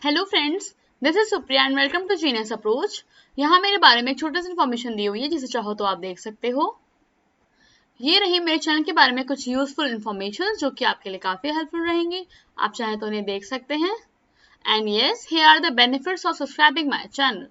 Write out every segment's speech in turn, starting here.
Hello friends, this is Supriya and welcome to genius approach. यहाँ मेरे बारे में एक छोटा सा इन्फॉर्मेशन दी हुई है जिसे चाहो तो आप देख सकते हो। ये रही मेरे चैनल के बारे में कुछ यूजफुल इन्फॉर्मेशन जो कि आपके लिए काफी हेल्पफुल रहेंगी। आप चाहे तो उन्हें देख सकते हैं। And yes, here are the benefits of subscribing my channel.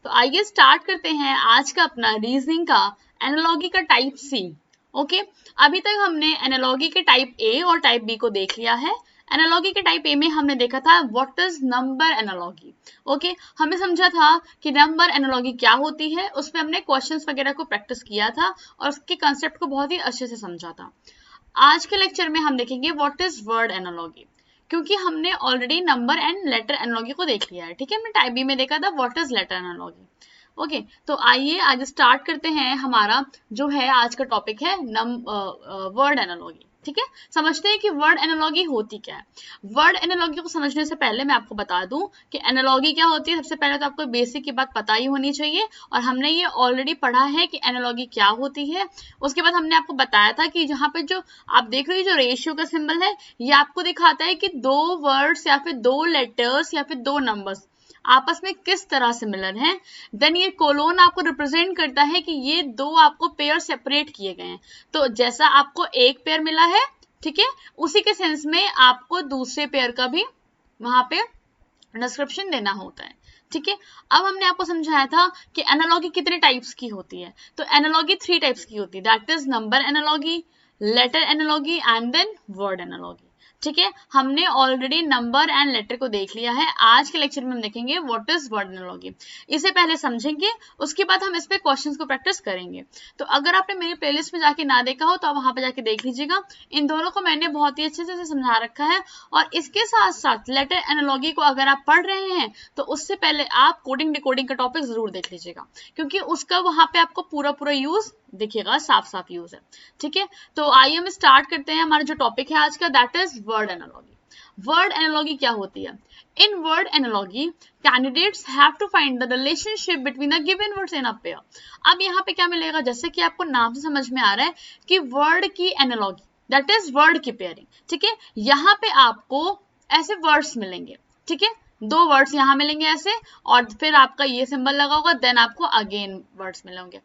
तो आइए स्टार्ट करते हैं आज का अपना रीजनिंग का एनालॉजी का टाइप सी। ओके, अभी तक हमने एनालॉजी के टाइप ए और टाइप बी को देख लिया है। एनालॉजी के टाइप ए में हमने देखा था what is number analogy. Okay, हमें समझा था कि नंबर एनालॉजी क्या होती है, उसमें हमने क्वेश्चंस वगैरह को प्रैक्टिस किया था और उसके कंसेप्ट को बहुत ही अच्छे से समझा था। आज के लेक्चर में हम देखेंगे व्हाट इज वर्ड एनालॉजी, क्योंकि हमने already number and later analogy को देख लिया है। ठीक है, हमने टाइप बी में देखा था what is letter analogy. Okay, तो आइए आज स्टार्ट करते हैं। हमारा जो है आज का टॉपिक है वर्ड एनालॉजी। ठीक है, समझते हैं कि वर्ड एनालॉजी होती क्या है। वर्ड एनालॉजी को समझने से पहले मैं आपको बता दूं कि एनालॉजी क्या होती है। सबसे पहले तो आपको बेसिक की बात पता ही होनी चाहिए और हमने ये ऑलरेडी पढ़ा है कि एनालॉजी क्या होती है। उसके बाद हमने आपको बताया था कि जहाँ पे जो आप देख रहे हो जो रेशियो का सिंबल है, ये आपको दिखाता है कि दो वर्ड्स या फिर दो लेटर्स या फिर दो नंबर्स आपस में किस तरह सिमिलर हैं। देन ये कोलोन आपको रिप्रेजेंट करता है कि ये दो आपको पेयर सेपरेट किए गए हैं। तो जैसा आपको एक पेयर मिला है, ठीक है, उसी के सेंस में आपको दूसरे पेयर का भी वहां पे डिस्क्रिप्शन देना होता है। ठीक है, अब हमने आपको समझाया था कि एनालॉजी कितने टाइप्स की होती है। तो एनालॉजी 3 टाइप्स की होती है, that is number analogy, letter analogy and then word analogy. ठीक है, हमने ऑलरेडी नंबर एंड लेटर को देख लिया है। आज के लेक्चर में हम देखेंगे व्हाट इज वर्ड एनालॉजी। इसे पहले समझेंगे, उसके बाद हम इस पे क्वेश्चंस को प्रैक्टिस करेंगे। तो अगर आपने मेरी प्लेलिस्ट में जाके ना देखा हो तो आप वहां पे जाके देख लीजिएगा। इन दोनों को मैंने बहुत ही अच्छे से समझा रखा है। और इसके साथ साथ लेटर एनालॉजी को अगर आप पढ़ रहे हैं तो उससे पहले आप कोडिंग डिकोडिंग का टॉपिक जरूर देख लीजिएगा, क्योंकि उसका वहां पे आपको पूरा पूरा यूज दिखेगा, साफ साफ यूज है। ठीक है, तो आइए हम स्टार्ट करते हैं। हमारा जो टॉपिक है आज का that is word analogy. Word analogy क्या होती है? In word analogy candidates have to find the relationship between the given words in a pair. अब यहाँ पे क्या मिलेगा, जैसे कि आपको नाम से समझ में आ रहा है कि वर्ड की एनालॉजी दैट इज वर्ड की पेयरिंग। ठीक है, यहाँ पे आपको ऐसे वर्ड्स मिलेंगे। ठीक है, दो वर्ड्स यहाँ मिलेंगे ऐसे, और फिर आपका ये सिंबल लगा होगा, देन आपको अगेन वर्ड्स मिलेंगे।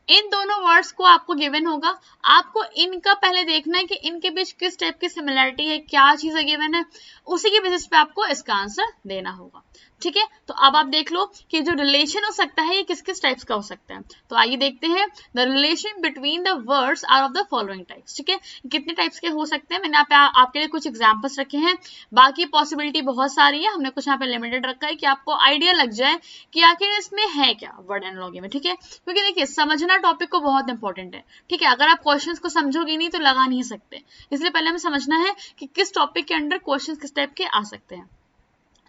इन दोनों वर्ड्स को आपको गिवन होगा, आपको इनका पहले देखना है कि इनके बीच किस टाइप की सिमिलरिटी है, क्या चीजें गिवन है, उसी के बेसिस पे आपको इसका आंसर देना होगा। ठीक है, तो अब आप देख लो कि जो रिलेशन हो सकता है ये किस किस टाइप्स का हो सकता है। तो आइए देखते हैं। The relation between the words are of the following types. ठीक है, कितने टाइप्स के हो सकते हैं, मैंने आपके लिए कुछ एग्जांपल्स रखे हैं। बाकी पॉसिबिलिटी बहुत सारी है, हमने कुछ यहाँ पे लिमिटेड रखा है कि आपको आइडिया लग जाए कि आखिर इसमें है क्या वर्ड एनालॉजी में। ठीक है, क्योंकि देखिए समझना टॉपिक को बहुत इंपॉर्टेंट है। ठीक है, अगर आप क्वेश्चंस को समझोगे नहीं तो लगा नहीं सकते, इसलिए पहले हमें समझना है कि किस टॉपिक के अंडर क्वेश्चंस किस टाइप के आ सकते हैं।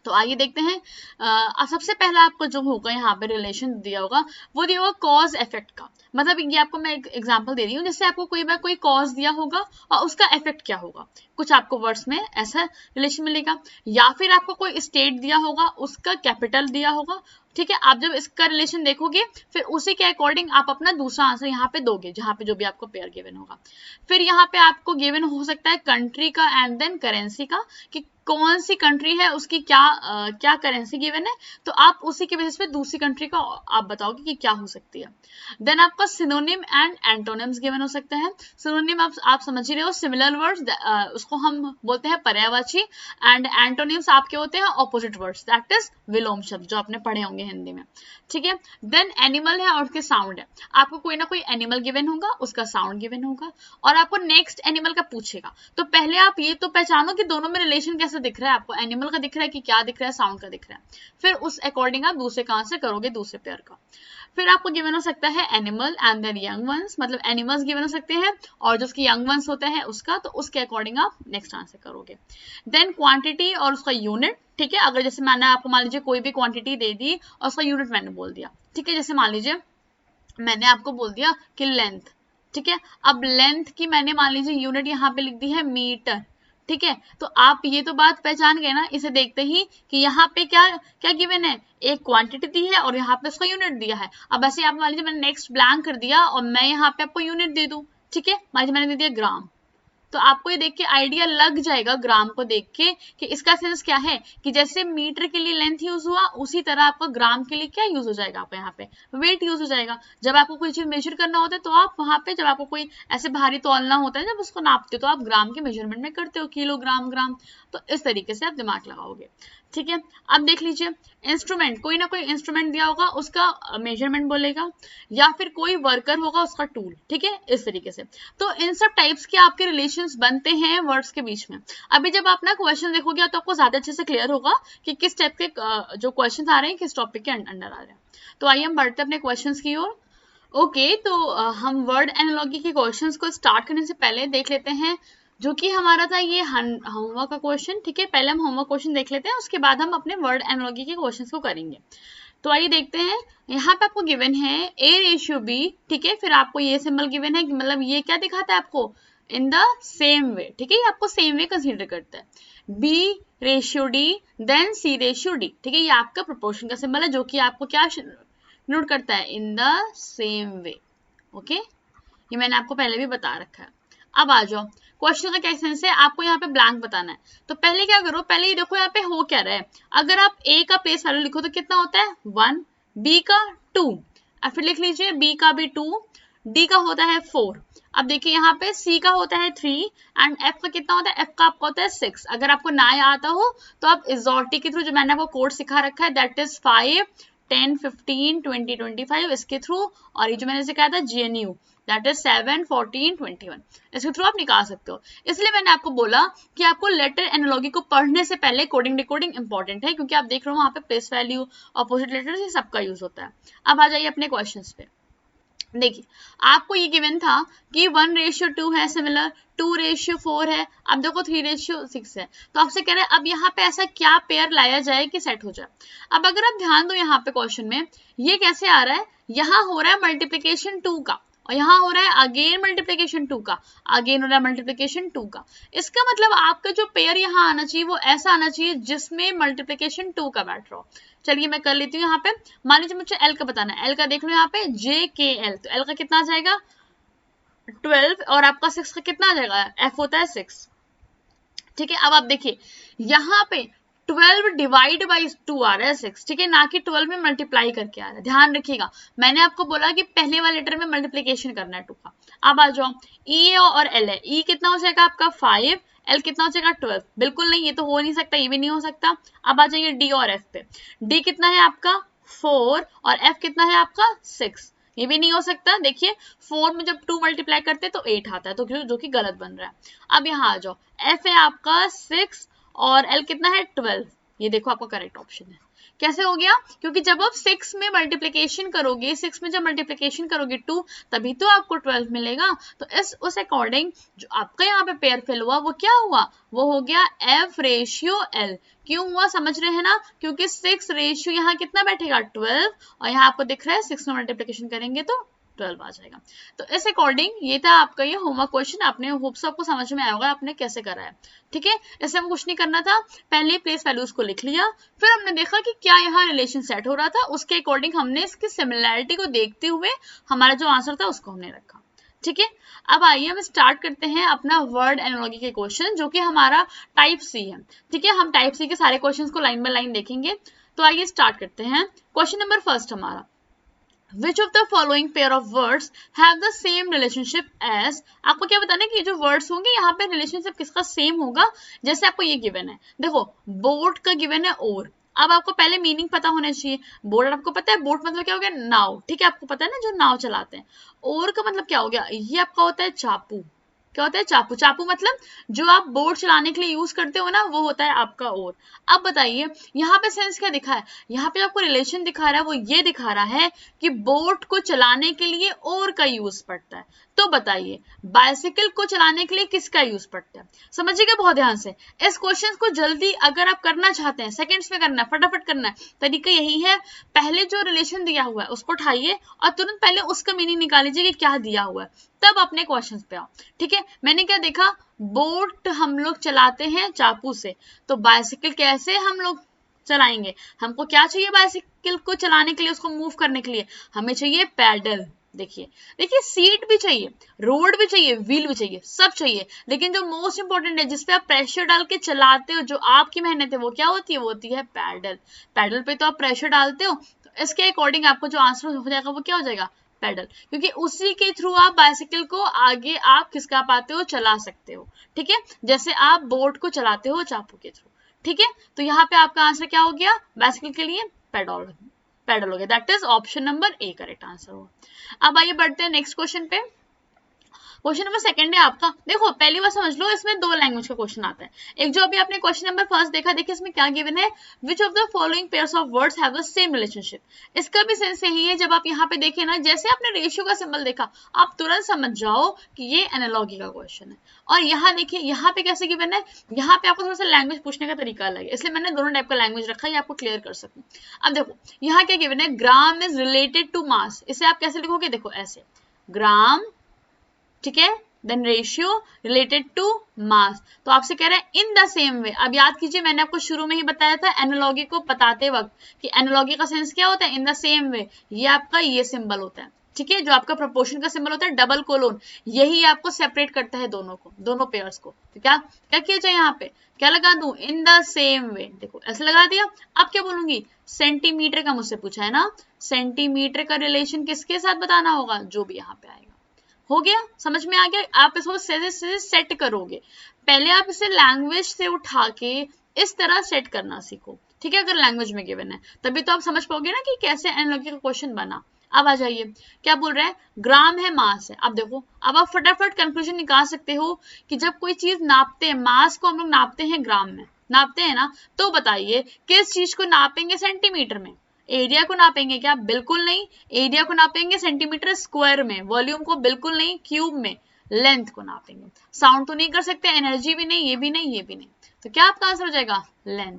तो आइए देखते हैं। सबसे पहला आपको जो होगा यहाँ पे रिलेशन दिया होगा, वो दिया होगा कॉज इफेक्ट का। मतलब ये आपको मैं एक एग्जांपल दे रही हूँ, जैसे आपको कोई बार कोई कॉज दिया होगा और उसका इफेक्ट क्या होगा, कुछ आपको वर्ड्स में ऐसा रिलेशन मिलेगा। या फिर आपको कोई स्टेट दिया होगा, उसका कैपिटल दिया होगा। ठीक है, आप जब इसका रिलेशन देखोगे फिर उसी के अकॉर्डिंग आप अपना दूसरा आंसर यहाँ पे दोगे, जहाँ पे जो भी आपको पेयर गिवन होगा। फिर यहाँ पे आपको गिवन हो सकता है कंट्री का एंड देन करेंसी का, कि कौन सी कंट्री है उसकी क्या करेंसी गिवन है, तो आप उसी के बेसिस पे दूसरी कंट्री का आप बताओगे कि क्या हो सकती है। देन आपका सिनोनिम एंड एंटोनिम्स गिवन हो सकता है। सिनोनिम आप समझ ही रहे हो, सिमिलर वर्ड्स, उसको हम बोलते हैं पर्यायवाची। एंड एंटोनिम्स आपके होते हैं ऑपोजिट वर्ड्स, दैट इज विलोम शब्द, जो आपने पढ़े होंगे हिंदी में। ठीक है, देन एनिमल है और उसके साउंड है। आपको कोई ना कोई एनिमल गिवन होगा, उसका साउंड गिवन होगा और आपको नेक्स्ट एनिमल का पूछेगा। तो पहले आप ये तो पहचानो कि दोनों में रिलेशन कैसे दिख रहा है, आपको एनिमल का दिख रहा है कि क्या दिख रहा है, साउंड का दिख रहा है। फिर उस अकॉर्डिंग आप दूसरे का आंसर करोगे, दूसरे पेयर का। फिर आपको गिवन हो सकता है animal and then young ones, मतलब एनिमल्स गिवन हो सकते हैं और जो उसकी यंग वंस होता है उसका, तो उसके अकॉर्डिंग आप नेक्स्ट आंसर करोगे। देन क्वांटिटी और उसका यूनिट। ठीक है, अगर जैसे मैंने आपको मान लीजिए कोई भी क्वांटिटी दे दी और उसका यूनिट मैंने बोल दिया। ठीक है, जैसे मान लीजिए मैंने आपको बोल दिया कि लेंथ। ठीक है, अब लेंथ की मैंने मान लीजिए यूनिट यहाँ पे लिख दी है मीटर। ठीक है, तो आप ये तो बात पहचान गए ना इसे देखते ही कि यहाँ पे क्या क्या गिवन है, एक क्वांटिटी दी है और यहाँ पे उसका यूनिट दिया है। अब ऐसे आप मान लीजिए मैंने नेक्स्ट ब्लैंक कर दिया और मैं यहाँ पे आपको यूनिट दे दूं। ठीक है, मान लीजिए मैंने दे दिया ग्राम। तो आपको ये देख के आइडिया लग जाएगा ग्राम को देख के कि इसका सेंस क्या है, कि जैसे मीटर के लिए लेंथ यूज हुआ उसी तरह आपका ग्राम के लिए क्या यूज हो जाएगा, आपका यहाँ पे वेट यूज हो जाएगा। जब आपको कोई चीज मेजर करना होता है तो आप वहां पे, जब आपको कोई ऐसे भारी तौलना होता है, जब उसको नापते हो तो आप ग्राम के मेजरमेंट में करते हो, किलोग्राम, ग्राम। तो इस तरीके से आप दिमाग लगाओगे। ठीक है, अब देख लीजिए, इंस्ट्रूमेंट, कोई ना कोई इंस्ट्रूमेंट दिया होगा उसका मेजरमेंट बोलेगा, या फिर कोई वर्कर होगा उसका टूल। ठीक है, इस तरीके से। तो इन सब टाइप्स के आपके रिलेशंस बनते हैं वर्ड्स के बीच में। अभी जब आप ना क्वेश्चन देखोगे तो आपको ज्यादा अच्छे से क्लियर होगा कि किस टाइप के जो क्वेश्चन आ रहे हैं किस टॉपिक के अंडर आ रहे हैं। तो आइए हम बढ़ते अपने क्वेश्चन की ओर। ओके, तो हम वर्ड एनालॉजी के क्वेश्चंस को स्टार्ट करने से पहले देख लेते हैं जो कि हमारा था ये होमवर्क का क्वेश्चन। ठीक है, पहले हम होमवर्क क्वेश्चन देख लेते हैं, उसके बाद हम अपने वर्ड एनालॉजी के क्वेश्चंस को करेंगे। तो आइए देखते हैं। यहाँ पे आपको गिवन है A/B। ठीक है, फिर आपको ये सिंबल गिवन है, मतलब ये क्या दिखाता है आपको, इन द सेम वे। ठीक है, ये आपको सेम वे कंसीडर करता है। B/D then C/D। ठीक है, ये आपका प्रोपोर्शन का सिंबल है जो कि आपको क्या नोट करता है, in the same way. Okay, ये मैंने आपको पहले भी बता रखा है। अब आ जाओ, क्वेश्चन का क्या सेंस है, आपको यहाँ पे ब्लैंक बताना है। तो पहले क्या करो, पहले ये देखो यहाँ पे हो क्या रहा है। अगर आप A का प्लेस वैल्यू लिखो तो कितना होता है 1, B का 2, और फिर लिख लीजिए B का भी 2, D का होता है 4। अब देखिए यहाँ पे C का होता है 3 एंड F का कितना होता है, F का आपका होता है 6। अगर आपको ना आता हो तो आप इजॉर्टी के थ्रू, जो मैंने आपको कोड सिखा रखा है, दैट इज 5, 10, 15, 20, 25, इसके थ्रू, और ये जो मैंने सिखाया था GNU, दैट इज 7, 14, 21, इसके थ्रू आप निकाल सकते हो। इसलिए मैंने आपको बोला कि आपको लेटर एनालॉजी को पढ़ने से पहले कोडिंग डिकोडिंग इंपॉर्टेंट है, क्योंकि आप देख रहे हो वहां पे प्लेस वैल्यू, अपोजिट लेटर्स, ये सबका यूज होता है। अब आ जाइए अपने क्वेश्चंस पे। देखिए, आपको ये गिवन था कि 1/2 है, सिमिलर 2/4 है, अब देखो 3/6 है। तो आपसे कह रहे हैं अब यहाँ पे ऐसा क्या पेयर लाया जाए कि सेट हो जाए। अब अगर आप ध्यान दो यहाँ पे क्वेश्चन में, ये कैसे आ रहा है, यहाँ हो रहा है मल्टीप्लीकेशन 2 का, और यहाँ हो रहा है अगेन मल्टीप्लीकेशन 2 का, अगेन हो रहा है मल्टीप्लीकेशन 2 का। इसका मतलब आपका जो पेयर यहाँ आना चाहिए वो ऐसा आना चाहिए जिसमें मल्टीप्लीकेशन 2 का बैठ रहा हो। चलिए मैं कर लेती हूँ यहाँ पे। मान लीजिए मुझे L का बताना है, L का देख लो यहाँ पे JKL, तो L का कितना आ जाएगा 12, और आपका 6 का कितना आ जाएगा, F होता है 6। ठीक है, अब आप देखिए यहाँ पे 12 डिवाइड बाई 2 आ रहा है 6। ठीक है, ना कि 12 में मल्टीप्लाई करके आ रहा है। ध्यान रखिएगा, मैंने आपको बोला कि पहले वाले लेटर में मल्टीप्लीकेशन करना है 2 का। अब आ जाओ, E और L है, E कितना हो जाएगा आपका 5, L कितना हो जाएगा 12, बिल्कुल नहीं, ये तो हो नहीं सकता, ये भी नहीं हो सकता। अब आ जाइए D और F पे, D कितना है आपका 4 और F कितना है आपका 6, ये भी नहीं हो सकता। देखिए 4 में जब 2 मल्टीप्लाई करते हैं तो 8 आता है, तो जो कि गलत बन रहा है। अब यहाँ आ जाओ, F है आपका 6 और L कितना है 12, ये देखो आपका करेक्ट ऑप्शन है। कैसे हो गया, क्योंकि जब आप 6 में मल्टीप्लिकेशन करोगे, 6 में जब मल्टीप्लिकेशन करोगे 2, तभी तो आपको 12 मिलेगा। तो उस अकॉर्डिंग जो आपका यहाँ पे पेयर फिल हुआ वो क्या हुआ, वो हो गया F/L। क्यों हुआ समझ रहे हैं ना, क्योंकि 6 रेशियो यहाँ कितना बैठेगा 12, और यहाँ आपको दिख रहा है 6 में मल्टीप्लिकेशन करेंगे तो 12 आ जाएगा। तो इस अकॉर्डिंग ये था आपका ये होमवर्क क्वेश्चन। आपने होप से आपको समझ में आया होगा आपने कैसे करा है। ठीक है, इससे हमें कुछ नहीं करना था, पहले प्लेस वैल्यूज को लिख लिया, फिर हमने देखा कि क्या यहाँ रिलेशन सेट हो रहा था, उसके अकॉर्डिंग हमने इसकी सिमिलैरिटी को देखते हुए हमारा जो आंसर था उसको हमने रखा। ठीक है, अब आइए हम स्टार्ट करते हैं अपना वर्ड एनालॉजी के क्वेश्चन, जो कि हमारा टाइप सी है। ठीक है, हम टाइप सी के सारे क्वेश्चंस को लाइन बाय लाइन देखेंगे। तो आइए स्टार्ट करते हैं। क्वेश्चन नंबर फर्स्ट हमारा, Which of the following pair of words have the same relationship as, आपको क्या बताना है कि ये जो words होंगे यहाँ पे रिलेशनशिप किसका सेम होगा। जैसे आपको ये गिवन है, देखो बोट का गिवन है और, अब आपको पहले मीनिंग पता होना चाहिए। बोट आपको पता है, बोट मतलब क्या हो गया नाव। ठीक है, आपको पता है ना जो नाव चलाते हैं। और का मतलब क्या हो गया, ये आपका होता है चापू। क्या होता है चापू, चापू मतलब जो आप बोट चलाने के लिए यूज करते हो ना, वो होता है आपका और। अब बताइए यहाँ पे सेंस क्या दिखा है, यहाँ पे आपको रिलेशन दिखा रहा है, वो ये दिखा रहा है कि बोट को चलाने के लिए और का यूज पड़ता है। तो बताइए बाइसिकल को चलाने के लिए किसका यूज पड़ता है। समझिएगा बहुत ध्यान से, इस क्वेश्चन को जल्दी अगर आप करना चाहते हैं, सेकंड्स में करना है, फटाफट करना है। तरीका यही है, पहले जो रिलेशन दिया हुआ है उसको उठाइए और तुरंत पहले उसका मीनिंग निकाल लीजिए कि क्या दिया हुआ है, तब अपने क्वेश्चन पे आओ। ठीक है, मैंने क्या देखा, बोट हम लोग चलाते हैं चापू से, तो बाइसिकल कैसे हम लोग चलाएंगे, हमको क्या चाहिए बाइसिकल को चलाने के लिए, उसको मूव करने के लिए हमें चाहिए पैडल। देखिए देखिए, सीट भी चाहिए, रोड भी चाहिए, व्हील भी चाहिए, सब चाहिए, लेकिन जो मोस्ट इंपॉर्टेंट है जिसपे आप प्रेशर डाल के चलाते हो, जो आपकी मेहनत है, वो क्या होती है? वो होती है पैडल। पैडल पे तो आप प्रेशर डालते हो, तो इसके अकॉर्डिंग आपको जो आंसर हो जाएगा वो क्या हो जाएगा? पैडल, क्योंकि उसी के थ्रू आप बाइसिकल को आगे आप खिसका पाते हो, चला सकते हो। ठीक है, जैसे आप बोट को चलाते हो चापू के थ्रू। ठीक है, तो यहाँ पे आपका आंसर क्या हो गया? बाइसिकल के लिए पेडल, पेडल हो गया। That is option number A correct answer होगा। अब आइए बढ़ते हैं नेक्स्ट क्वेश्चन पे। क्वेश्चन नंबर सेकंड है आपका। देखो पहली बार समझ लो, इसमें दो लैंग्वेज का क्वेश्चन आता है। एक जो अभी आपने क्वेश्चन नंबर फर्स्ट देखा, देखिए इसमें क्या गिवन है? विच of the following pairs of words have the same relationship. इसका भी सेंस यही है, जब आप यहाँ पे देखें ना, जैसे आपने रेशियो का सिंबल देखा, आप तुरंत समझ जाओ कि ये एनालॉजी का क्वेश्चन है। और यहाँ देखिए, यहाँ पे कैसे गिवन है, यहाँ पे आपको थोड़ा सा लैंग्वेज पूछने का तरीका अलग है, इसलिए मैंने दोनों टाइप का लैंग्वेज रखा है, आपको क्लियर कर सकूं। अब देखो यहाँ क्या गिवन है, gram is related to mass. इसे आप कैसे लिखोगे? देखो ऐसे, ग्राम, ठीक है, then ratio related to mass. तो आपसे कह रहा है इन द सेम वे। अब याद कीजिए, मैंने आपको शुरू में ही बताया था एनालॉगी को बताते वक्त कि एनालॉगी का सेंस क्या होता है? In the same way. ये आपका ये सिंबल होता है, ठीक है, जो आपका प्रोपोर्शन का सिंबल होता है, डबल कोलोन, यही आपको सेपरेट करता है दोनों को, दोनों पेयर्स को। तो क्या क्या किया जाए? यहाँ पे क्या लगा दूं? In the same way. देखो ऐसे लगा दिया। अब क्या बोलूंगी? सेंटीमीटर का मुझसे पूछा है ना, सेंटीमीटर का रिलेशन किसके साथ बताना होगा? जो भी यहाँ पे आएगा। हो गया, समझ में आ गया? आप इसको सेट करोगे, पहले आप इसे लैंग्वेज से उठा के इस तरह सेट करना सीखो। ठीक है, अगर लैंग्वेज में गिवन है तभी तो आप समझ पाओगे ना कि कैसे एनालॉजी का क्वेश्चन बना। अब आ जाइए, क्या बोल रहा है? ग्राम है, मास है। अब देखो, अब आप फटाफट कंक्लूजन निकाल सकते हो कि जब कोई चीज नापते हैं, मास को हम लोग नापते हैं ग्राम में, नापते हैं ना, तो बताइए किस चीज को नापेंगे सेंटीमीटर में? एरिया को नापेंगे क्या? बिल्कुल नहीं। एरिया को नापेंगे सेंटीमीटर स्क्वायर में, वॉल्यूम को बिल्कुल नहीं, क्यूब में। लेंथ को नापेंगे। साउंड तो नहीं कर सकते, एनर्जी भी नहीं, ये भी नहीं, ये भी नहीं, तो क्या आपका आंसर हो जाएगा? लेंथ।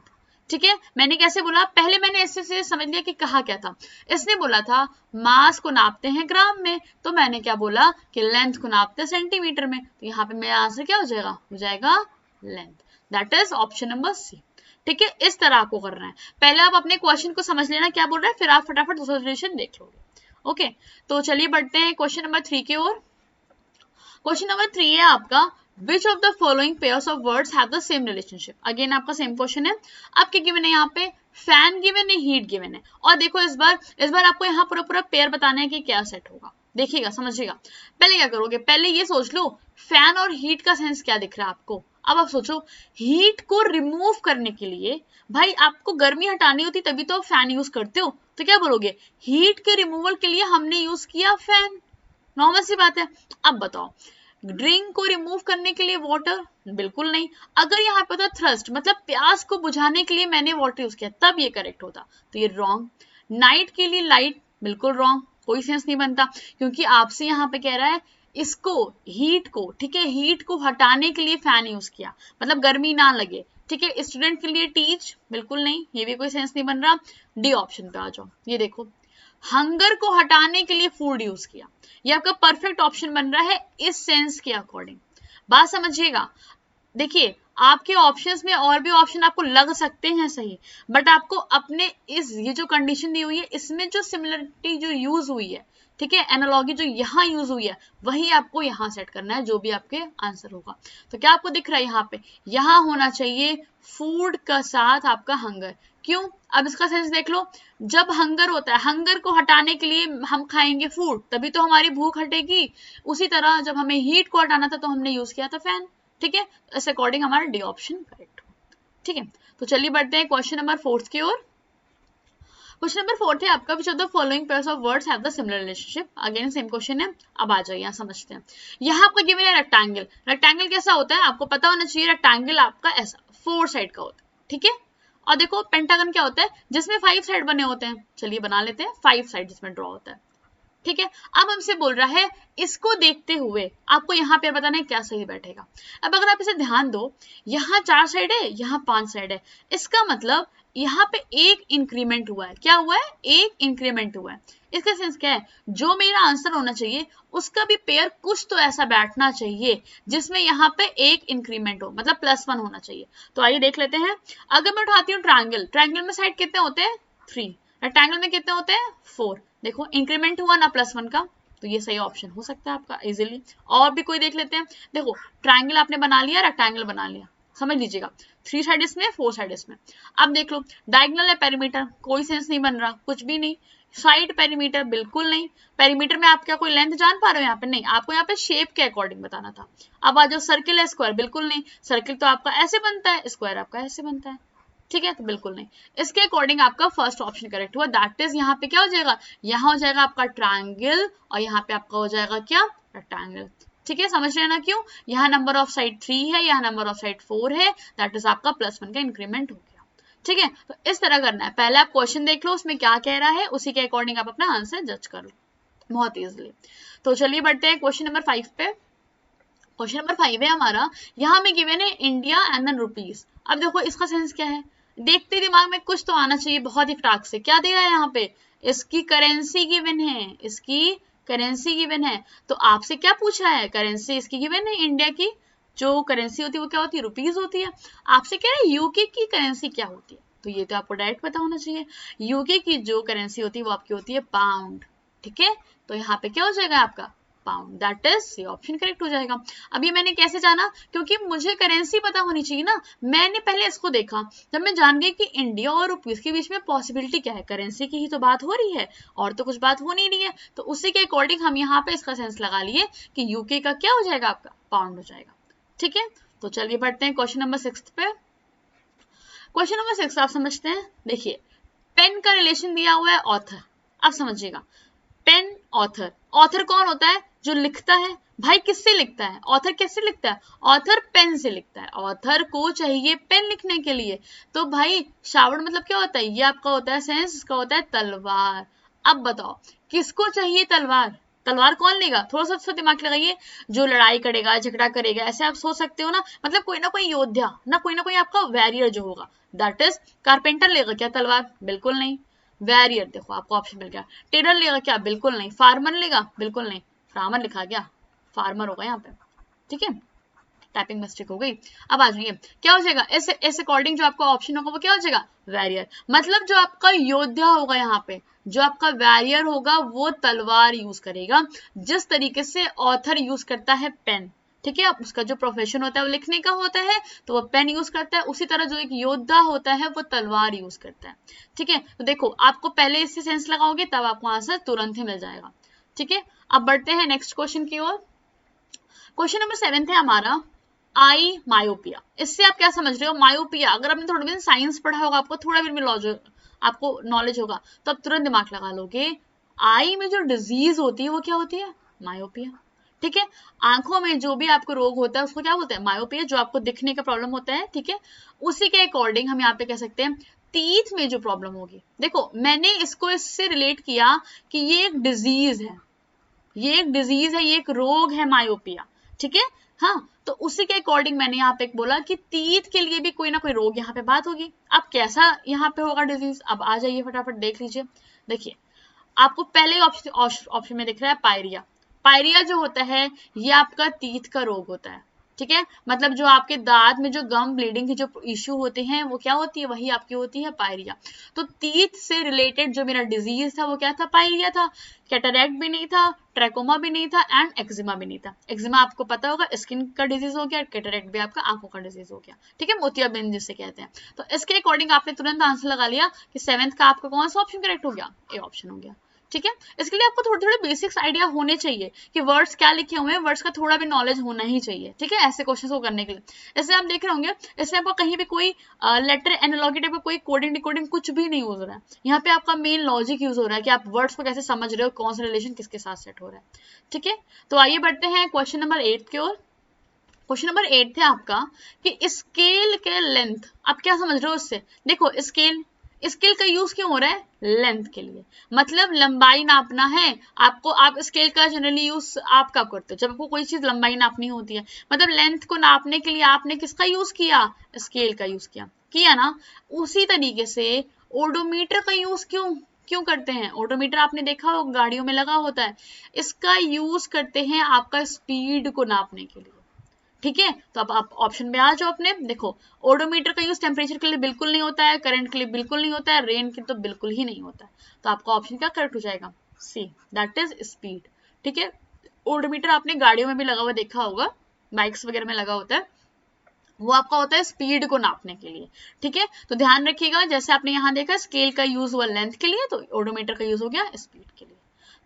ठीक है, मैंने कैसे बोला? पहले मैंने इससे से समझ लिया कि कहा क्या था। इसने बोला था मास को नापते हैं ग्राम में, तो मैंने क्या बोला कि लेंथ को नापते हैं सेंटीमीटर में। तो यहाँ पे मेरा आंसर क्या हो जाएगा? हो जाएगा length. That is option number C. ठीक है, इस तरह आपको करना है। पहले आप अपने क्वेश्चन को समझ लेना क्या बोल रहा है, फिर आप फटाफट दूसरा सॉल्यूशन देख लोगे। ओके, तो चलिए बढ़ते हैं क्वेश्चन नंबर 3 की ओर। क्वेश्चन नंबर 3 है आपका, which of the following pairs of words have the same relationship. Again आपका सेम क्वेश्चन है। आपके गिवन है यहाँ पे फैन गिवन है, हीट गिवन है, और देखो इस बार आपको यहाँ पूरा पूरा पेयर बताना है कि क्या सेट होगा। देखिएगा, समझिएगा। पहले क्या करोगे? पहले ये सोच लो फैन और हीट का सेंस क्या दिख रहा है आपको। अब आप सोचो, हीट को रिमूव करने के लिए, भाई आपको गर्मी हटानी होती तभी तो आप फैन यूज करते हो, तो क्या बोलोगे? हीट के रिमूवल के लिए हमने यूज किया फैन। नॉर्मल सी बात है। अब बताओ, ड्रिंक को रिमूव करने के लिए वाटर? बिल्कुल नहीं। अगर यहाँ पे होता थ्रस्ट, मतलब प्यास को बुझाने के लिए मैंने वाटर यूज किया, तब ये करेक्ट होता, तो ये रॉन्ग। नाइट के लिए लाइट? बिल्कुल रॉन्ग, कोई सेंस नहीं बनता, क्योंकि आपसे यहाँ पे कह रहा है इसको, हीट को, ठीक है, हीट को हटाने के लिए फैन यूज किया, मतलब गर्मी ना लगे। ठीक है, स्टूडेंट के लिए टीच? बिल्कुल नहीं, ये भी कोई सेंस नहीं बन रहा। डी ऑप्शन पे आ जाओ। ये देखो, हंगर को हटाने के लिए फूड यूज किया, ये आपका परफेक्ट ऑप्शन बन रहा है इस सेंस के अकॉर्डिंग। बात समझिएगा। देखिए, आपके ऑप्शंस में और भी ऑप्शन आपको लग सकते हैं सही, बट आपको अपने इस ये जो कंडीशन दी हुई है, इसमें जो सिमिलरिटी जो यूज हुई है, ठीक है, एनालॉगी जो यहाँ यूज हुई है, वही आपको यहाँ सेट करना है, जो भी आपके आंसर होगा। तो क्या आपको दिख रहा है यहाँ पे? यहाँ होना चाहिए फूड का साथ आपका हंगर। क्यों? अब इसका सेंस देख लो, जब हंगर होता है, हंगर को हटाने के लिए हम खाएंगे फूड, तभी तो हमारी भूख हटेगी। उसी तरह जब हमें हीट को हटाना था तो हमने यूज किया था फैन। ठीक है, इस अकॉर्डिंग हमारा डी ऑप्शन करेक्ट हो। ठीक है, तो चलिए बढ़ते हैं क्वेश्चन नंबर 4 की ओर। क्वेश्चन नंबर 4 है आपका, which of the following pairs of words have the similar relationship. Again same question है। अब आ जाइए, यहाँ समझते हैं। यहाँ आपका गिवन है रेक्टेंगल। रेक्टेंगल कैसा होता है आपको पता होना चाहिए। रेक्टेंगल आपका ऐसा 4 साइड का होता है, ठीक है। और देखो पेंटागन क्या होता है? जिसमें 5 साइड बने होते हैं। चलिए बना लेते हैं, 5 साइड जिसमें ड्रॉ होता है, ठीक है। अब हमसे बोल रहा है इसको देखते हुए आपको यहाँ पे बताना है क्या सही बैठेगा। अब अगर आप इसे ध्यान दो, यहाँ 4 साइड है, यहाँ 5 साइड है, इसका मतलब यहाँ पे एक इंक्रीमेंट हुआ है। क्या हुआ है? एक इंक्रीमेंट हुआ है। इसका सेंस क्या है? जो मेरा आंसर होना चाहिए उसका भी पेयर कुछ तो ऐसा बैठना चाहिए जिसमें यहाँ पे एक इंक्रीमेंट हो, मतलब +1 होना चाहिए। तो आइए देख लेते हैं। अगर मैं उठाती हूँ ट्रायंगल, ट्रायंगल में साइड कितने होते हैं? 3। रेक्टेंगल में कितने होते हैं? 4। देखो इंक्रीमेंट हुआ ना +1 का, तो ये सही ऑप्शन हो सकता है आपका इजीली। और भी कोई देख लेते हैं। देखो ट्राइंगल आपने बना लिया, रेक्टेंगल बना लिया, समझ लीजिएगा 3 साइड इसमें 4 साइड इसमें। अब देख लो डायगोनल है पेरीमीटर, कोई सेंस नहीं बन रहा, कुछ भी नहीं। साइड पेरीमीटर बिल्कुल नहीं, पेरीमीटर में आप क्या कोई लेंथ जान पा रहे हो यहाँ पे, नहीं, आपको यहाँ पे शेप के अकॉर्डिंग बताना था। अब आ जाओ सर्किल है स्क्वायर, बिल्कुल नहीं, सर्किल तो आपका ऐसे बनता है, स्क्वायर आपका ऐसे बनता है, ठीक है, तो बिल्कुल नहीं। इसके अकॉर्डिंग आपका फर्स्ट ऑप्शन करेक्ट हुआ, दैट इज यहाँ पे क्या हो जाएगा, यहाँ हो जाएगा आपका ट्रायंगल और यहाँ पे आपका हो जाएगा क्या, रेक्टेंगल। ठीक है, समझ रहे हैं ना क्यों, यहाँ नंबर ऑफ साइड 3 है, यहाँ नंबर ऑफ साइड 4 है, दैट इज आपका +1 का इंक्रीमेंट हो गया। ठीक है, तो इस तरह करना है, पहले आप क्वेश्चन देख लो उसमें क्या कह रहा है, उसी के अकॉर्डिंग आप अपना आंसर जज कर लो बहुत इजीली। तो चलिए बढ़ते हैं क्वेश्चन नंबर 5 पे। क्वेश्चन नंबर 5 है हमारा, यहाँ में गिवन है इंडिया एंड देन रुपीज। अब देखो इसका सेंस क्या है, देखते दिमाग में कुछ तो आना चाहिए बहुत ही फटाक से, क्या दे रहा है यहाँ पे, इसकी करेंसी गिवन है, इसकी करेंसी गिवन है। तो आपसे क्या पूछ रहा है, करेंसी इसकी गिवन है, इंडिया की जो करेंसी होती है वो क्या होती है, रुपीज होती है। आपसे कह रहे हैं यूके की करेंसी क्या होती है, तो ये तो आपको डायरेक्ट पता होना चाहिए, यूके की जो करेंसी होती है वो आपकी होती है पाउंड। ठीक है, तो यहाँ पे क्या हो जाएगा आपका पाउंड, दैट इज ये ऑप्शन करेक्ट हो जाएगा। अब ये मैंने कैसे जाना, क्योंकि मुझे करेंसी पता होनी चाहिए ना, मैंने पहले इसको देखा, जब मैं जान गई कि इंडिया और रुपीस के बीच में पॉसिबिलिटी क्या है, करेंसी की ही तो बात हो रही है और तो कुछ बात हो नहीं रही है, तो उसी के अकॉर्डिंग हम यहाँ पे इसका सेंस लगा लिए कि यूके का क्या हो जाएगा आपका पाउंड हो जाएगा। ठीक है, तो चलिए बढ़ते हैं क्वेश्चन नंबर 6 पे। क्वेश्चन नंबर 6 आप समझते हैं, देखिए पेन का रिलेशन दिया हुआ है ऑथर, आप समझिएगा पेन ऑथर, ऑथर कौन होता है, जो लिखता है। भाई किससे लिखता है, ऑथर कैसे लिखता है, ऑथर पेन से लिखता है, ऑथर को चाहिए पेन लिखने के लिए। तो भाई शावर्ड मतलब क्या होता है, ये आपका होता है सेंस, इसका होता है तलवार। अब बताओ किसको चाहिए तलवार, तलवार कौन लेगा, थोड़ा सा दिमाग लगाइए, जो लड़ाई करेगा झगड़ा करेगा, ऐसे आप सोच सकते हो ना, मतलब कोई ना कोई योद्धा ना कोई आपका वैरियर जो होगा, दैट इज कारपेंटर लेगा क्या तलवार, बिल्कुल नहीं। वैरियर देखो आपको ऑप्शन मिल गया, टेलर लेगा क्या, बिल्कुल नहीं। फार्मर लेगा, बिल्कुल नहीं, फार्मर लिखा गया, फार्मर होगा यहाँ पे। ठीक है, टाइपिंग मिस्टेक हो गई। अब आ जाइए क्या हो जाएगा, इस अकॉर्डिंग जो आपका ऑप्शन होगा वो क्या हो जाएगा, वैरियर, मतलब जो आपका योद्धा होगा यहाँ पे, जो आपका वैरियर होगा वो तलवार यूज करेगा, जिस तरीके से ऑथर यूज करता है पेन। ठीक है, उसका जो प्रोफेशन होता है वो लिखने का होता है तो वो पेन यूज करता है, उसी तरह जो एक योद्धा होता है वो तलवार यूज करता है। ठीक है, तो देखो आपको पहले इससे सेंस लगाओगे तब आपको आंसर तुरंत ही मिल जाएगा। ठीक है, अब बढ़ते हैं नेक्स्ट क्वेश्चन की ओर। क्वेश्चन नंबर 7 है हमारा, आई मायोपिया। इससे आप क्या समझ रहे हो, मायोपिया अगर आपने थोड़ा भी साइंस पढ़ा होगा, आपको थोड़ा भी लॉजिक आपको नॉलेज होगा तो आप तुरंत दिमाग लगा लोगे, आई में जो डिजीज होती है वो क्या होती है, मायोपिया। ठीक है, आंखों में जो भी आपको रोग होता है उसको क्या बोलते हैं, मायोपिया, जो आपको दिखने का प्रॉब्लम होता है। ठीक है, उसी के अकॉर्डिंग हम यहाँ पे कह सकते हैं टीथ में जो प्रॉब्लम होगी, देखो मैंने इसको इससे रिलेट किया कि ये एक डिजीज है, ये एक डिजीज है, ये एक रोग है मायोपिया। ठीक है, हाँ, तो उसी के अकॉर्डिंग मैंने यहाँ पे बोला कि टीथ के लिए भी कोई ना कोई रोग यहाँ पे बात होगी। अब कैसा यहाँ पे होगा डिजीज, अब आ जाइए फटाफट देख लीजिए। देखिए आपको पहले ऑप्शन में दिख रहा है पायरिया, पायरिया जो होता है ये आपका टीथ का रोग होता है। ठीक है, मतलब जो आपके दांत में जो गम ब्लीडिंग की जो इश्यू होते हैं वो क्या होती है, वही आपकी होती है पायरिया। तो टीथ से रिलेटेड जो मेरा डिजीज था वो क्या था, पायरिया था। कैटरैक्ट भी नहीं था, ट्रैकोमा भी नहीं था एंड एक्जिमा भी नहीं था। एक्जिमा आपको पता होगा स्किन का डिजीज हो गया, कैटरैक्ट भी आपका आंखों का डिजीज हो गया। ठीक है, मोतियाबिंद जिसे कहते हैं। तो इसके अकॉर्डिंग आपने तुरंत आंसर लगा लिया कि 7th का आपका कौन सा ऑप्शन करेक्ट हो गया, ए ऑप्शन हो गया। ठीक है, इसके लिए आपको थोड़े थोड़े बेसिक्स आइडिया होने चाहिए कि वर्ड्स क्या लिखे हुए हैं, वर्ड्स का थोड़ा भी नॉलेज होना ही चाहिए। ठीक है, ऐसे क्वेश्चंस को करने के लिए। जैसे आप देख रहे होंगे इसमें आपको कहीं भी कोई लेटर एनालॉगी टाइप का कोई कोडिंग डिकोडिंग कुछ भी नहीं यूज हो रहा है, यहाँ पे आपका मेन लॉजिक यूज हो रहा है कि आप वर्ड्स को कैसे समझ रहे हो, कौन सा रिलेशन किसके साथ सेट हो रहा है। ठीक है, तो आइए बढ़ते हैं क्वेश्चन नंबर 8 की ओर। क्वेश्चन नंबर 8 है आपका कि स्केल के लेंथ, आप क्या समझ रहे हो उससे, देखो स्केल, स्केल का यूज क्यों हो रहा है, लेंथ के लिए, मतलब लंबाई नापना है आपको। आप स्केल का जनरली यूज आप कब करते हो, जब आपको कोई चीज लंबाई नापनी होती है, मतलब लेंथ को नापने के लिए आपने किसका यूज किया, स्केल का यूज किया ना। उसी तरीके से ओडोमीटर का यूज क्यों क्यों करते हैं, ओडोमीटर आपने देखा हो गाड़ियों में लगा होता है, इसका यूज करते हैं आपका स्पीड को नापने के लिए। ठीक है, तो अब आप ऑप्शन में आ जाओ अपने, देखो ओडोमीटर का यूज टेम्परेचर के लिए बिल्कुल नहीं होता है, करंट के लिए बिल्कुल नहीं होता है, रेन के तो बिल्कुल ही नहीं होता है। तो आपका ऑप्शन क्या करेक्ट हो जाएगा, सी, दैट इज स्पीड। ठीक है, ओडोमीटर आपने गाड़ियों में भी लगा हुआ देखा होगा, बाइक्स वगैरह में लगा होता है, वो आपका होता है स्पीड को नापने के लिए। ठीक है, तो ध्यान रखिएगा, जैसे आपने यहाँ देखा स्केल का यूज हुआ लेंथ के लिए, तो ओडोमीटर का यूज हो गया स्पीड के लिए।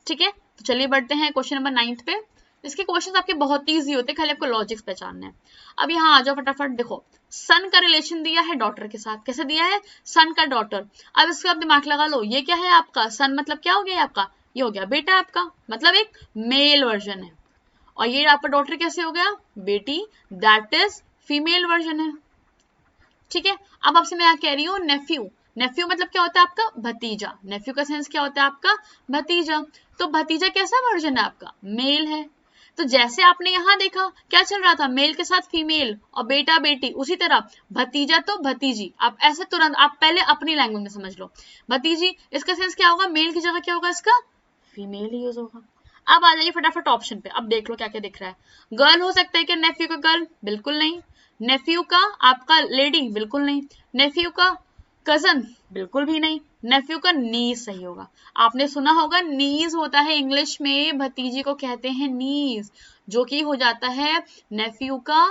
ठीक है, तो चलिए बढ़ते हैं क्वेश्चन नंबर 9 पे। इसके क्वेश्चन आपके बहुत ईजी होते हैं, खाली आपको लॉजिक्स पहचानना है। अब यहाँ आ जाओ फटाफट, देखो सन का रिलेशन दिया है डॉटर के साथ, कैसे दिया है, सन का डॉटर। अब इसका आप दिमाग लगा लो, ये क्या है आपका सन, मतलब क्या हो गया आपका, ये हो गया बेटा आपका, मतलब एक मेल वर्जन है। और ये आपका डॉटर कैसे हो गया, बेटी, दैट इज फीमेल वर्जन है। ठीक है, अब आपसे मैं यहाँ कह रही हूँ नेफ्यू, नेफ्यू मतलब क्या होता है आपका भतीजा, नेफ्यू का सेंस क्या होता है आपका भतीजा, तो भतीजा कैसा वर्जन है आपका, मेल है। तो जैसे आपने यहाँ देखा क्या चल रहा था, मेल के साथ फीमेल और बेटा बेटी, उसी तरह भतीजा तो भतीजी, आप ऐसे तुरंत आप पहले अपनी लैंग्वेज में समझ लो, भतीजी इसका सेंस क्या होगा, मेल की जगह क्या होगा इसका, फीमेल ही यूज होगा। अब आ जाइए फटाफट ऑप्शन पे, अब देख लो क्या क्या दिख रहा है। गर्ल हो सकता है क्या, नेफ्यू का गर्ल, बिल्कुल नहीं। नेफ्यू का आपका लेडी, बिल्कुल नहीं। नेफ्यू का कजन, बिल्कुल भी नहीं। नेफ्यू का नीज सही होगा। आपने सुना होगा नीज होता है इंग्लिश में, भतीजी को कहते हैं नीज, जो कि हो जाता है नेफ्यू का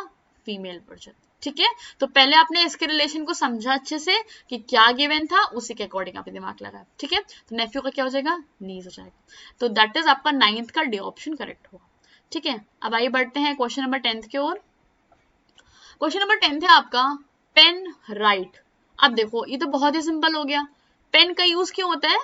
फीमेल वर्जन। ठीक है, तो पहले आपने इसके रिलेशन को समझा अच्छे से कि क्या गिवन था, उसी के अकॉर्डिंग आपने दिमाग लगाया। ठीक है, तो नेफ्यू का क्या हो जाएगा, नीज हो जाएगा, तो दैट इज आपका 9th का डी ऑप्शन करेक्ट होगा। ठीक है, अब आइए बढ़ते हैं क्वेश्चन नंबर 10 की ओर। क्वेश्चन नंबर 10 है आपका पेन राइट। अब देखो ये तो बहुत ही सिंपल हो गया, पेन का यूज क्यों होता है,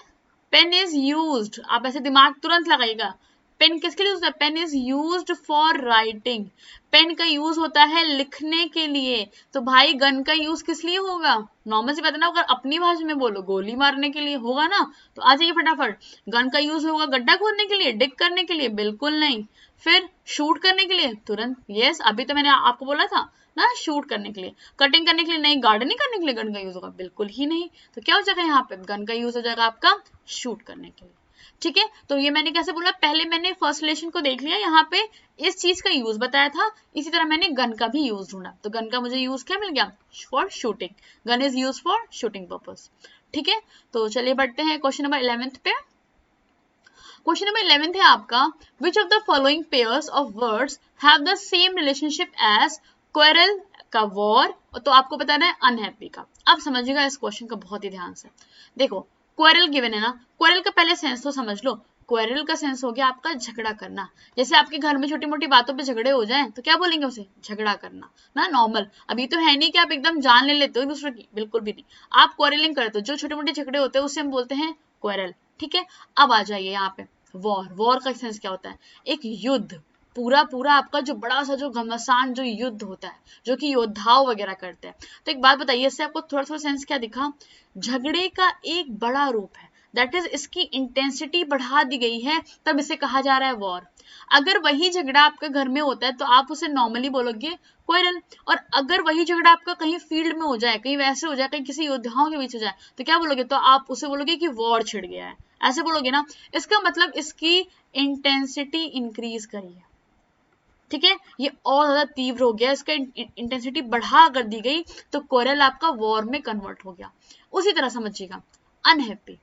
पेन इज यूज्ड, आप ऐसे दिमाग तुरंत लगाइएगा, पेन किसके लिए होता है, pen is used for writing, pen का यूज होता है लिखने के लिए। तो भाई गन का यूज किस लिए होगा, नॉर्मल सी बात है ना, अगर अपनी भाषा में बोलो गोली मारने के लिए होगा ना, तो आ जाइए फटाफट, गन का यूज होगा गड्ढा खोदने के लिए, डिग करने के लिए, बिल्कुल नहीं। फिर शूट करने के लिए, तुरंत यस, अभी तो मैंने आपको बोला था ना, शूट करने के लिए, कटिंग करने के लिए नहीं, गार्डनिंग करने के लिए गन का यूज होगा, बिल्कुल ही नहीं। तो क्या हो जाएगा यहाँ पे, गन का यूज हो जाएगा आपका शूट करने के लिए। ठीक है, तो ये मैंने कैसे बोला, पहले मैंने फर्स्ट रिलेशन को देख लिया, यहाँ पे इस चीज का यूज बताया था, इसी तरह मैंने गन का भी यूज ढूंढा, तो गन का मुझे यूज क्या मिल गया, for shooting, gun is use for shooting purpose. ठीक है, तो चलिए बढ़ते हैं क्वेश्चन नंबर 11 पे। क्वेश्चन नंबर 11 है आपका, which of the following pairs of words have the same relationship as quarrel का war, तो आपको बताना है unhappy का। अब समझिएगा इस क्वेश्चन का बहुत ही ध्यान से, देखो क्वेरल गिवन है ना, क्वेरल का पहले सेंस तो समझ लो, क्वेरल का सेंस हो गया आपका झगड़ा करना, जैसे आपके घर में छोटी मोटी बातों पे झगड़े हो जाएं तो क्या बोलेंगे उसे, झगड़ा करना ना, नॉर्मल। अभी तो है नहीं कि आप एकदम जान ले लेते हो दूसरे की, बिल्कुल भी नहीं, आप क्वेरलिंग करते हो, जो छोटे मोटे झगड़े होते हैं उसे हम बोलते हैं क्वेरल। ठीक है, अब आ जाइए यहाँ पे वॉर, वॉर का सेंस क्या होता है, एक युद्ध, पूरा पूरा आपका जो बड़ा सा जो घमासान जो युद्ध होता है, जो कि योद्धाओं वगैरह करते हैं। तो एक बात बताइए, इससे आपको थोड़ा थोड़ा सेंस क्या दिखा, झगड़े का एक बड़ा रूप है, दैट इज इसकी इंटेंसिटी बढ़ा दी गई है, तब इसे कहा जा रहा है वॉर। अगर वही झगड़ा आपके घर में होता है तो आप उसे नॉर्मली बोलोगे क्वेरल, और अगर वही झगड़ा आपका कहीं फील्ड में हो जाए, कहीं वैसे हो जाए, कहीं किसी योद्धाओं के बीच हो जाए, तो क्या बोलोगे, तो आप उसे बोलोगे कि वॉर छिड़ गया है, ऐसे बोलोगे ना। इसका मतलब इसकी इंटेंसिटी इंक्रीज करी है। ठीक है, ये और ज्यादा तीव्र हो गया, इसका इंटेंसिटी बढ़ा कर दी गई, तो क्वेरल आपका वॉर में कन्वर्ट हो गया। उसी तरह समझिएगा अनहैप्पी,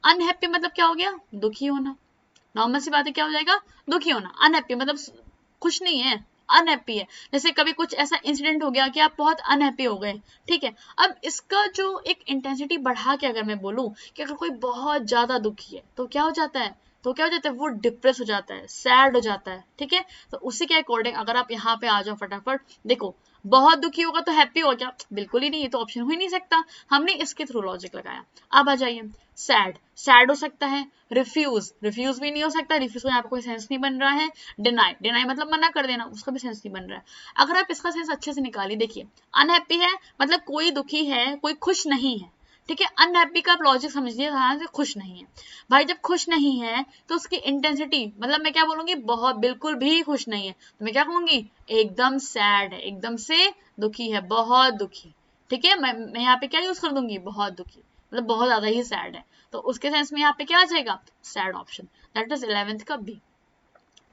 अनहैप्पी मतलब क्या हो गया, दुखी होना, नॉर्मल सी बात है, क्या हो जाएगा, दुखी होना। अनहैप्पी मतलब खुश नहीं है, अनहैप्पी है, जैसे कभी कुछ ऐसा इंसिडेंट हो गया कि आप बहुत अनहैप्पी हो गए। ठीक है, अब इसका जो एक इंटेंसिटी बढ़ा के अगर मैं बोलूं कि अगर कोई बहुत ज्यादा दुखी है तो क्या हो जाता है, तो क्या हो जाता है, वो डिप्रेस हो जाता है, सैड हो जाता है। ठीक है, तो उसी के अकॉर्डिंग अगर आप यहाँ पे आ जाओ फटाफट, देखो बहुत दुखी होगा तो हैप्पी हो क्या, बिल्कुल ही नहीं, ये तो ऑप्शन हो ही नहीं सकता, हमने इसके थ्रू लॉजिक लगाया। अब आ जाइए सैड, सैड हो सकता है, रिफ्यूज, रिफ्यूज भी नहीं हो सकता, रिफ्यूज का यहाँ पे कोई सेंस नहीं बन रहा है, डिनाई, डिनाई मतलब मना कर देना, उसका भी सेंस नहीं बन रहा है। अगर आप इसका सेंस अच्छे से निकालिए, देखिए अनहैप्पी है मतलब कोई दुखी है, कोई खुश नहीं है। ठीक है, अनहैप्पी का आप लॉजिक समझिए, ध्यान से, खुश नहीं है, भाई जब खुश नहीं है तो उसकी इंटेंसिटी, मतलब मैं क्या बोलूंगी, बहुत बिल्कुल भी खुश नहीं है, तो मैं क्या कहूंगी, एकदम सैड है, एकदम से दुखी है, बहुत दुखी। ठीक है, मैं यहाँ पे क्या यूज कर दूंगी, बहुत दुखी, मतलब बहुत ज्यादा ही सैड है, तो उसके सेंस में यहाँ पे क्या आ जाएगा, sad option, that is 11th का बी।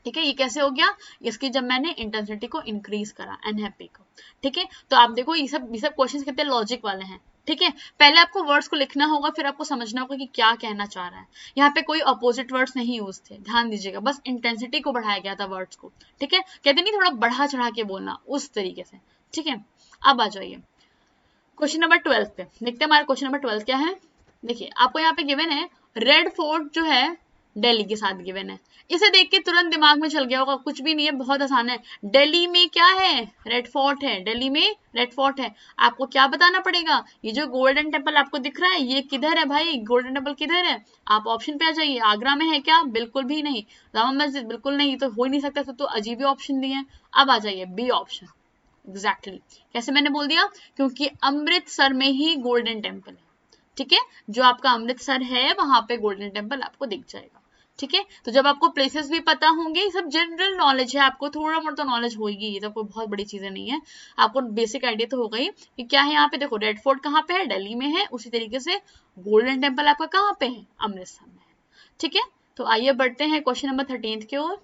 ठीक है, ये कैसे हो गया, इसकी जब मैंने इंटेंसिटी को इंक्रीज करा अनहैप्पी को। ठीक है, तो आप देखो ये सब क्वेश्चंस कितने लॉजिक वाले हैं, ठीक है, पहले आपको वर्ड्स को लिखना होगा, फिर आपको समझना होगा कि क्या कहना चाह रहा है। यहाँ पे कोई अपोजिट वर्ड्स नहीं यूज थे, ध्यान दीजिएगा, बस इंटेंसिटी को बढ़ाया गया था वर्ड्स को। ठीक है, कहते नहीं थोड़ा बढ़ा चढ़ा के बोलना, उस तरीके से। ठीक है, अब आ जाइए क्वेश्चन नंबर 12 पे, देखते हैं हमारा क्वेश्चन नंबर 12 क्या है। देखिए आपको यहाँ पे गिवन है रेड फोर्ट जो है दिल्ली के साथ गिवन है। इसे देख के तुरंत दिमाग में चल गया होगा, कुछ भी नहीं है, बहुत आसान है। दिल्ली में क्या है? रेड फोर्ट है, दिल्ली में रेड फोर्ट है। आपको क्या बताना पड़ेगा? ये जो गोल्डन टेम्पल आपको दिख रहा है ये किधर है भाई? गोल्डन टेम्पल किधर है? आप ऑप्शन पे आ जाइए। आगरा में है क्या? बिल्कुल भी नहीं। जामा मस्जिद बिल्कुल नहीं, तो हो ही नहीं सकता, तो अजीब ही ऑप्शन दिए हैं। अब आ जाइए बी ऑप्शन। एग्जैक्टली कैसे मैंने बोल दिया? क्योंकि अमृतसर में ही गोल्डन टेम्पल है। ठीक है, जो आपका अमृतसर है वहां पे गोल्डन टेम्पल आपको दिख जाएगा। ठीक है, तो जब आपको प्लेसेस भी पता होंगे, ये सब जनरल नॉलेज है, आपको थोड़ा मोटा नॉलेज होगी, ये तो कोई बहुत बड़ी चीजें नहीं है, आपको बेसिक आइडिया तो होगा ही कि क्या है। यहाँ पे देखो रेड फोर्ट कहाँ पे है? दिल्ली में है। उसी तरीके से गोल्डन टेम्पल आपका कहाँ पे है? अमृतसर में है। ठीक है, तो आइए बढ़ते हैं क्वेश्चन नंबर 13 की ओर।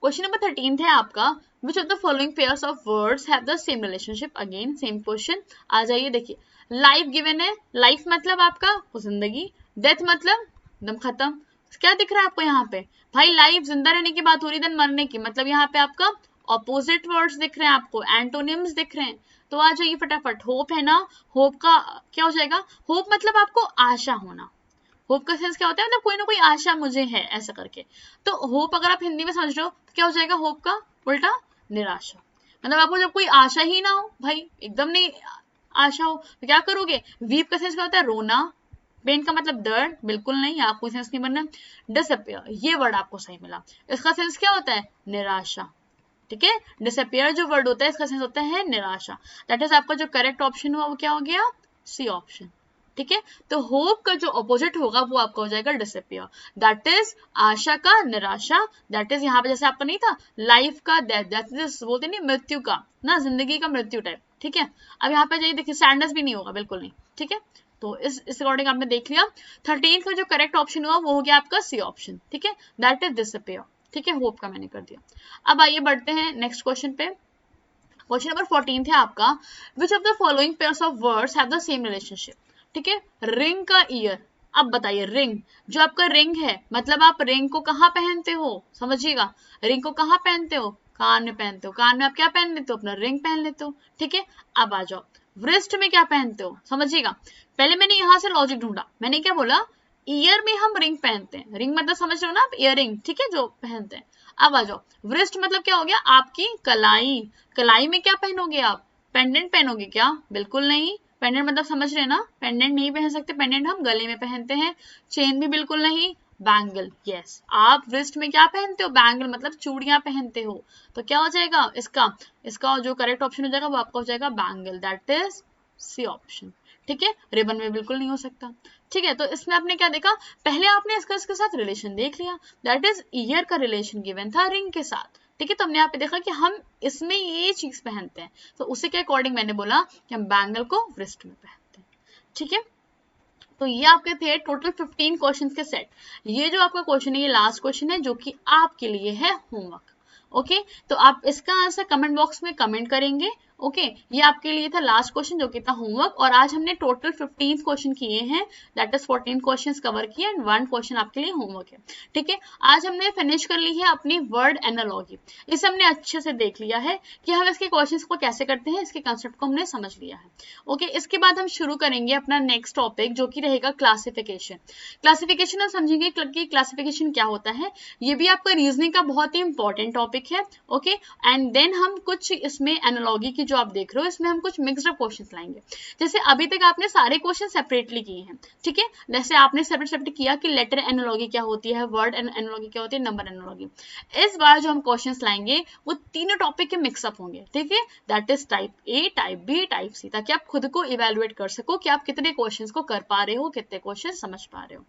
क्वेश्चन नंबर 13 है आपका, which of the following pairs of words have the same relationship? Again same question. आ जाइए, देखिए लाइफ गिवन है, लाइफ मतलब आपका जिंदगी, डेथ मतलब एकदम खत्म। क्या दिख रहा है आपको यहाँ पे? भाई लाइफ जिंदा रहने की बात हो रही, देन मरने की, मतलब यहाँ पे आपका ऑपोजिट वर्ड्स दिख रहे हैं आपको, एंटोनिम्स दिख रहे हैं। तो आ जाइए फटाफट, होप है ना, होप का क्या हो जाएगा? होप मतलब आपको आशा होना। होप का सेंस क्या होता है? मतलब कोई ना कोई आशा मुझे है, ऐसा करके। तो होप अगर आप हिंदी में समझ रहे हो तो क्या हो जाएगा? होप का उल्टा निराशा। मतलब आपको जब कोई आशा ही ना हो, भाई एकदम नहीं आशा हो, तो क्या करोगे? वीप का सेंस क्या होता है? रोना। पेन का मतलब दर्द, बिल्कुल नहीं, आपको सेंस नहीं बनना। डिसअपियर, ये वर्ड आपको सही मिला। इसका सेंस क्या होता है? निराशा। ठीक है, डिसअपियर जो वर्ड होता है इसका सेंस होता है निराशा। दैट इज आपका जो करेक्ट ऑप्शन हुआ वो क्या हो गया? C option. ठीक है, तो होप का जो ऑपोजिट होगा वो आपका हो जाएगा डिसअपियर। दैट इज आशा का निराशा। दैट इज यहाँ पे जैसे आपका नहीं था लाइफ का डेथ, दैट इज बोलते नहीं मृत्यु का ना, जिंदगी का मृत्यु टाइप। ठीक है, अब यहाँ पे जाइए, देखिए सैडनेस भी नहीं होगा, बिल्कुल नहीं। ठीक है, तो इस अकॉर्डिंग आपने देख लिया। 13 का जो करेक्ट ऑप्शन हुआ वो हो गया आपका सी ऑप्शन। ठीक है, दैट इज डिसअपियर। ठीक है, होप का मैंने कर दिया। अब आइए बढ़ते हैं नेक्स्ट क्वेश्चन पे। क्वेश्चन नंबर 14 है आपका, which of the following pairs of words have the same relationship? ठीक है, रिंग का ईयर। अब बताइए, रिंग जो आपका रिंग है, मतलब आप रिंग को कहाँ पहनते हो? समझिएगा, रिंग को कहाँ पहनते हो? कान में पहनते हो। कान में आप क्या पहन लेते हो? अपना रिंग पहन लेते हो। ठीक है, अब आ जाओ व्रिस्ट में क्या पहनते हो? समझिएगा, पहले मैंने यहाँ से लॉजिक ढूंढा, मैंने क्या बोला? ईयर में हम रिंग पहनते हैं, रिंग मतलब समझ रहे हो ना आप? इयरिंग, ठीक है, जो पहनते हैं। अब आ जाओ व्रिस्ट मतलब क्या हो गया? आपकी कलाई। कलाई में क्या पहनोगे आप? पेंडेंट पहनोगे क्या? बिल्कुल नहीं। पेंडेंट मतलब समझ रहे हैं ना? पेंडेंट नहीं पहन सकते, पेंडेंट हम गले में पहनते हैं। चेन भी बिल्कुल नहीं। बैंगल, यस, आप व्रिस्ट में क्या पहनते हो? बैंगल मतलब चूड़ियां पहनते हो। तो क्या हो जाएगा इसका? इसका जो करेक्ट ऑप्शन हो जाएगा वो आपका हो जाएगा bangle. That is C option. ठीक है, रिबन में बिल्कुल नहीं हो सकता। ठीक है, तो इसमें आपने क्या देखा? पहले आपने इसका इसके साथ रिलेशन देख लिया, दैट इज ईयर का रिलेशन गिवन था रिंग के साथ। ठीक है, तो हमने यहाँ पे देखा कि हम इसमें ये चीज पहनते हैं, तो उसी के अकॉर्डिंग मैंने बोला कि हम बैंगल को व्रिस्ट में पहनते हैं। ठीक है, तो ये आपके थे टोटल 15 क्वेश्चंस के सेट। ये जो आपका क्वेश्चन है ये लास्ट क्वेश्चन है जो कि आपके लिए है होमवर्क। ओके, तो आप इसका आंसर कमेंट बॉक्स में कमेंट करेंगे। ओके, ये आपके लिए था लास्ट क्वेश्चन जो कि था होमवर्क, और आज हमने टोटल 15 क्वेश्चन किए हैं, दैट इज 14 क्वेश्चंस कवर किए एंड 1 क्वेश्चन आपके लिए होमवर्क है। ठीक है, आज हमने फिनिश कर ली है अपनी वर्ड एनालॉजी। इसे हमने अच्छे से देख लिया है कि हम इसके क्वेश्चंस को कैसे करते हैं, इसके कंसेप्ट को हमने समझ लिया है। ओके, इसके बाद हम शुरू करेंगे अपना नेक्स्ट टॉपिक जो कि रहेगा क्लासिफिकेशन। क्लासिफिकेशन हम समझेंगे कि क्लासिफिकेशन क्या होता है, ये भी आपका रीजनिंग का बहुत ही इंपॉर्टेंट टॉपिक है। ओके, एंड देन हम कुछ इसमें एनालॉजी की जो आप देख रहे हो इसमें हम कुछ मिक्स्ड अप क्वेश्चंस लाएंगे। जैसे अभी तक आपने सारे क्वेश्चन सेपरेटली किए हैं, ठीक है, जैसे आपने सेपरेट किया कि लेटर एनालॉजी क्या होती है, वर्ड एनालॉजी क्या होती है, नंबर एनालॉजी। इस बार जो हम क्वेश्चंस लाएंगे वो तीनों टॉपिक के मिक्सअप होंगे। ठीक है, that is type A, type B, type C, ताकि आप खुद को इवेलुएट कर सको कि आप कितने क्वेश्चंस को कर पा रहे हो, कितने क्वेश्चन समझ पा रहे हो।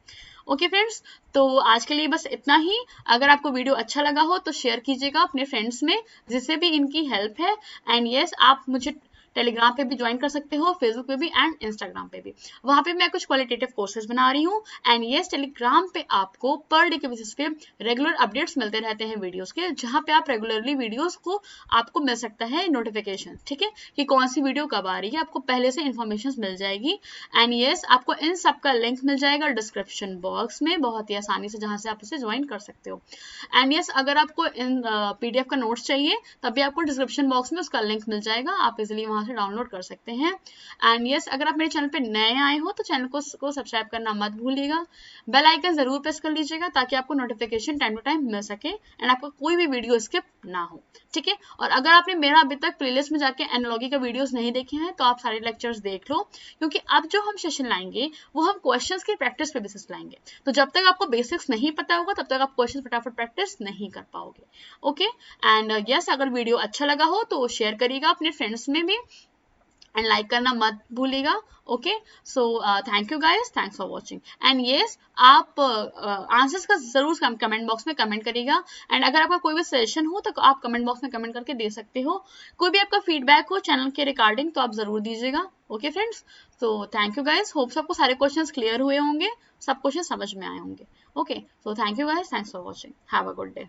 ओके फ्रेंड्स, तो आज के लिए बस इतना ही। अगर आपको वीडियो अच्छा लगा हो तो शेयर कीजिएगा अपने फ्रेंड्स में जिससे भी इनकी हेल्प है। एंड यस, आप मुझे टेलीग्राम पे भी ज्वाइन कर सकते हो, फेसबुक पे भी एंड इंस्टाग्राम पे भी। वहाँ पे मैं कुछ क्वालिटेटिव कोर्सेज बना रही हूँ। एंड येस, टेलीग्राम पे आपको पर डे के बेसिस पे रेगुलर अपडेट्स मिलते रहते हैं वीडियोस के, जहाँ पे आप रेगुलरली वीडियोस को आपको मिल सकता है नोटिफिकेशन, ठीक है, कि कौन सी वीडियो कब आ रही है, आपको पहले से इन्फॉर्मेशन मिल जाएगी। एंड येस, आपको इन सब का लिंक मिल जाएगा डिस्क्रिप्शन बॉक्स में बहुत ही आसानी से, जहाँ से आप उसे ज्वाइन कर सकते हो। एंड येस, अगर आपको इन PDF का नोट्स चाहिए तब भी आपको डिस्क्रिप्शन बॉक्स में उसका लिंक मिल जाएगा, आप इजिली वहां से डाउनलोड कर सकते हैं। एंड येस, अगर आप मेरे चैनल पे नए आए हो तो चैनल को सब्सक्राइब करना मत भूलिएगा, बेल आइकन जरूर प्रेस कर लीजिएगा ताकि आपको नोटिफिकेशन टाइम टू टाइम मिल सके एंड आपको कोई भी वीडियो स्किप ना हो, ठीक है। और अगर आपने मेरा अभी तक प्लेलिस्ट में जाके एनालॉजी का वीडियोस नहीं देखे हैं तो आप सारे लेक्चर्स देख लो, क्योंकि अब जो हम सेशन लाएंगे वो हम क्वेश्चंस की प्रैक्टिस पे बेसिस लाएंगे। तो जब तक आपको बेसिक्स नहीं पता होगा तब तक आप क्वेश्चन फटाफट प्रैक्टिस नहीं कर पाओगे। ओके, एंड यस, अगर वीडियो अच्छा लगा हो तो शेयर करिएगा अपने फ्रेंड्स में भी एंड लाइक करना मत भूलिएगा। Okay, so thank you guys, thanks for watching. And yes, आप आंसर्स का जरूर कमेंट बॉक्स में कमेंट करिएगा। एंड अगर आपका कोई भी सजेशन हो तो आप कमेंट बॉक्स में कमेंट करके दे सकते हो। कोई भी आपका फीडबैक हो चैनल के रिगार्डिंग तो आप जरूर दीजिएगा। ओके फ्रेंड्स, तो थैंक यू गाइस, होप सबको सारे क्वेश्चंस क्लियर हुए होंगे, सब क्वेश्चन समझ में आए होंगे। Okay, so thank you guys, thanks for watching, have a good day.